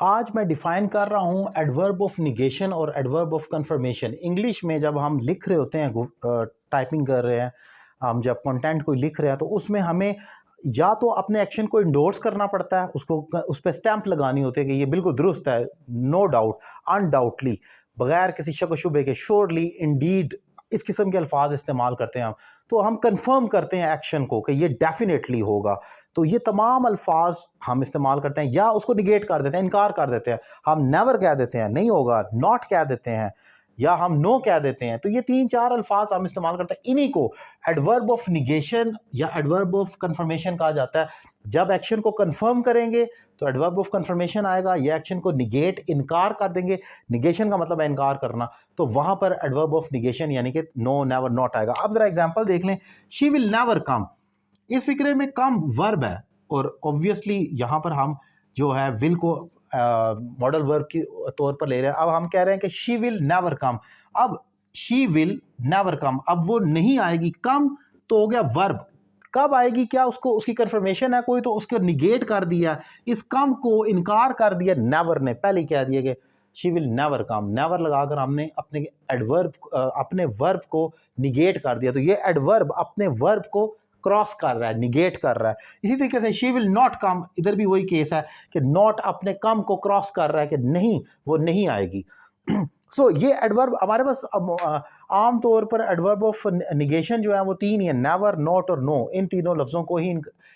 आज मैं डिफाइन कर रहा हूँ एडवर्ब ऑफ निगेशन और एडवर्ब ऑफ कंफर्मेशन। इंग्लिश में जब हम लिख रहे होते हैं, टाइपिंग कर रहे हैं, हम जब कंटेंट कोई लिख रहे हैं तो उसमें हमें या तो अपने एक्शन को इंडोर्स करना पड़ता है, उसको उस पर स्टैंप लगानी होती है कि ये बिल्कुल दुरुस्त है, नो डाउट, अनडाउटली, बगैर किसी शक व शुबे के, श्योरली, इंडीड, इस किस्म के अल्फाज इस्तेमाल करते हैं हम। तो हम कंफर्म करते हैं एक्शन को कि ये डेफिनेटली होगा। तो ये तमाम अल्फाज हम इस्तेमाल करते हैं, या उसको निगेट कर देते हैं, इनकार कर देते हैं। हम नेवर कह देते हैं नहीं होगा, नॉट कह देते हैं, या हम नो कह देते हैं। तो ये 3-4 अल्फाज हम इस्तेमाल करते हैं। इन्हीं को एडवर्ब ऑफ निगेशन या एडवर्ब ऑफ कंफर्मेशन कहा जाता है। जब एक्शन को कंफर्म करेंगे तो एडवर्ब ऑफ कंफर्मेशन आएगा, या एक्शन को निगेट, इनकार कर देंगे, निगेशन का मतलब है इनकार करना, तो वहां पर एडवर्ब ऑफ निगेशन यानी कि नो, नेवर, नॉट आएगा। अब जरा एग्जांपल देख लें। शी विल नेवर कम, इस फिक्रे में कम वर्ब है, और ऑब्वियसली यहाँ पर हम जो है विल को मॉडल वर्ब के तौर पर ले रहे हैं। अब हम कह रहे हैं कि शी विल नेवर कम। अब शी विल नेवर कम, अब वो नहीं आएगी। कम तो हो गया वर्ब, कब आएगी, क्या उसको उसकी कंफर्मेशन है कोई, तो उसको निगेट कर दिया, इस कम को इनकार कर दिया नेवर ने। पहले ही कह दिया कि she will never come, never लगाकर हमने अपने एडवर्ब, अपने वर्ब को निगेट कर दिया। तो ये एडवर्ब अपने वर्ब को क्रॉस कर रहा है, निगेट कर रहा है। इसी तरीके से शी विल नॉट कम, इधर भी वही केस है कि नॉट अपने कम को क्रॉस कर रहा है कि नहीं, वो नहीं आएगी। सो ये एडवर्ब हमारे पास आम तौर पर एडवर्ब ऑफ निगेशन जो है वो 3 ही है, नेवर, नॉट और नो। इन तीनों लफ्ज़ों को ही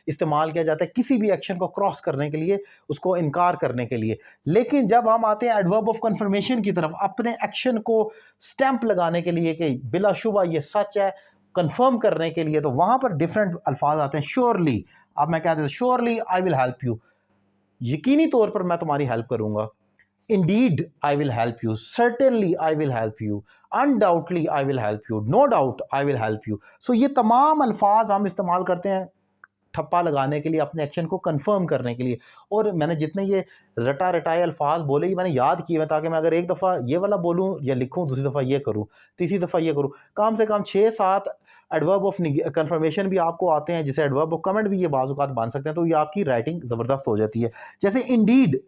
इस्तेमाल किया जाता है किसी भी एक्शन को क्रॉस करने के लिए, उसको इनकार करने के लिए। लेकिन जब हम आते हैं एडवर्ब ऑफ कंफर्मेशन की तरफ, अपने एक्शन को स्टैंप लगाने के लिए कि बिलाशुबा ये सच है, कंफर्म करने के लिए, तो वहां पर डिफरेंट अल्फाज आते हैं। श्योरली, अब मैं कहता हूं surely I will help you, यकीनी तौर पर मैं तुम्हारी हेल्प करूंगा। Indeed I will help you, certainly I will help you, undoubtedly I will help you, no doubt I will help you. So ये तमाम अल्फाज हम इस्तेमाल करते हैं ठप्पा लगाने के लिए, अपने एक्शन को कंफर्म करने के लिए। और मैंने जितने ये रटा रटाए अल्फाज बोले, ही मैंने याद किए हैं, ताकि मैं अगर एक दफ़ा ये वाला बोलूँ या लिखूँ, दूसरी दफ़ा ये करूँ, तीसरी दफ़ा ये करूँ, कम से कम 6-7 एडवर्ब ऑफ कंफर्मेशन भी आपको आते हैं, जिसे एडवर्ब ऑफ कमेंट भी ये बाज़ औक़ात बन सकते हैं। तो ये आपकी राइटिंग ज़बरदस्त हो जाती है। जैसे इंडीड,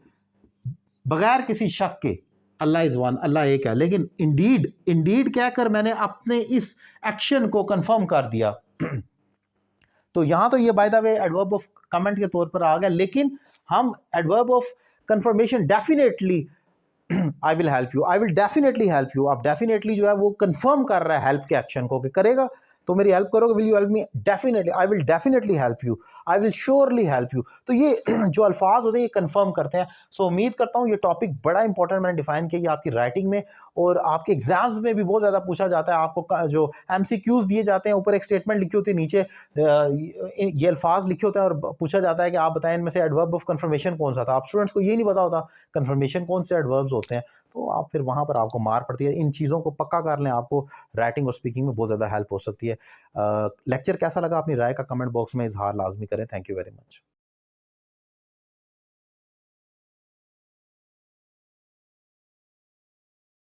बगैर किसी शक के, अल्लाह इज़ वन, अल्लाह एक है, लेकिन इंडीड, इंडीड कहकर मैंने अपने इस एक्शन को कंफर्म कर दिया। तो यहाँ तो ये by the way adverb of comment के तौर पर आ गया। लेकिन हम adverb of confirmation, definitely I will help you, I will definitely help you, अब डेफिनेटली जो है वो कंफर्म कर रहा है हेल्प के एक्शन को कि करेगा, तो मेरी हेल्प करोगे, will you help me, definitely, I will definitely help you, I will surely help you. तो ये जो अल्फाज होते हैं ये कंफर्म करते हैं। सो उम्मीद करता हूँ ये टॉपिक बड़ा इंपॉर्टेंट मैंने डिफाइन किया आपकी राइटिंग में, और आपके एग्जाम्स में भी बहुत ज़्यादा पूछा जाता है। आपको जो MCQs दिए जाते हैं, ऊपर एक स्टेटमेंट लिखी होती है, नीचे ये अल्फाज लिखे होते हैं, और पूछा जाता है कि आप बताएं इनमें से एडवर्ब ऑफ कंफर्मेशन कौन सा था। आप स्टूडेंट्स को ये नहीं पता होता कंफर्मेशन कौन से एडवर्ब्स होते हैं, तो आप फिर वहाँ पर आपको मार पड़ती है। इन चीज़ों को पक्का कर लें, आपको राइटिंग और स्पीकिंग में बहुत ज़्यादा हेल्प हो सकती है। लेक्चर कैसा लगा, अपनी राय का कमेंट बॉक्स में इजहार लाजमी करें। Thank you very much.